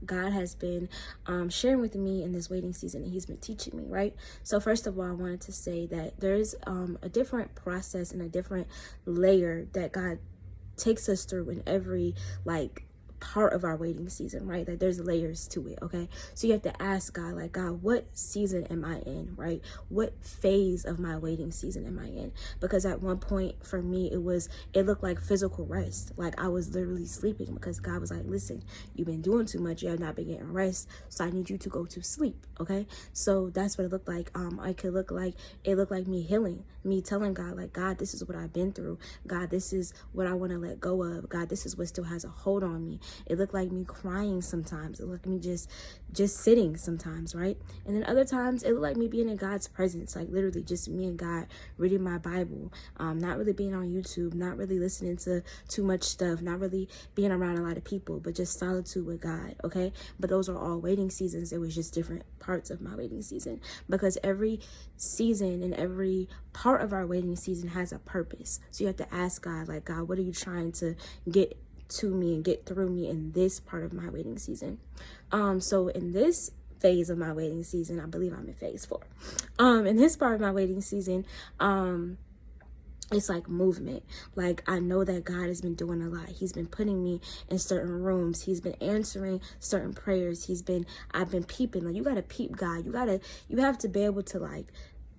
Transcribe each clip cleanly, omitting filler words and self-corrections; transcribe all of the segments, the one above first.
God has been sharing with me in this waiting season, and he's been teaching me, right? So first of all, I wanted to say that there's a different process and a different layer that God takes us through in every part of our waiting season, right? Like there's layers to it, okay? So you have to ask God, like, God, what season am I in, right? What phase of my waiting season am I in? Because at one point for me, it looked like physical rest. Like I was literally sleeping because God was like, listen, you've been doing too much. You have not been getting rest. So I need you to go to sleep, okay? So that's what it looked like. It looked like me healing, me telling God, like, God, this is what I've been through. God, this is what I want to let go of. God, this is what still has a hold on me. It looked like me crying sometimes. It looked like me just sitting sometimes, right? And then other times it looked like me being in God's presence, like literally just me and God reading my Bible, not really being on YouTube, not really listening to too much stuff, not really being around a lot of people, but just solitude with God, okay? But those are all waiting seasons. It was just different parts of my waiting season, because every season and every part of our waiting season has a purpose. So you have to ask God, like, God, what are you trying to get to me and get through me in this part of my waiting season? So in this phase of my waiting season, I believe I'm in phase 4. In this part of my waiting season, it's like movement. Like I know that God has been doing a lot. He's been putting me in certain rooms. He's been answering certain prayers. I've been peeping. Like you gotta peep God. You have to be able to like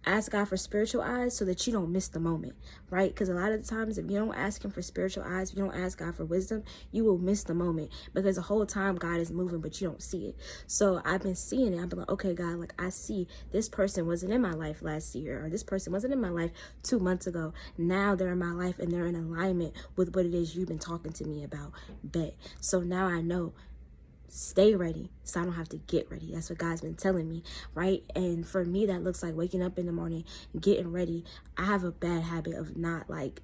ask God for spiritual eyes so that you don't miss the moment, right? Because a lot of the times, if you don't ask him for spiritual eyes, if you don't ask God for wisdom, you will miss the moment, because the whole time God is moving, but you don't see it. So I've been seeing it. I've been like, okay, God, like I see this person wasn't in my life last year, or this person wasn't in my life 2 months ago. Now they're in my life and they're in alignment with what it is you've been talking to me about. Bet. So now I know, stay ready so I don't have to get ready. That's what God's been telling me, right? And for me, that looks like waking up in the morning, getting ready. I have a bad habit of not like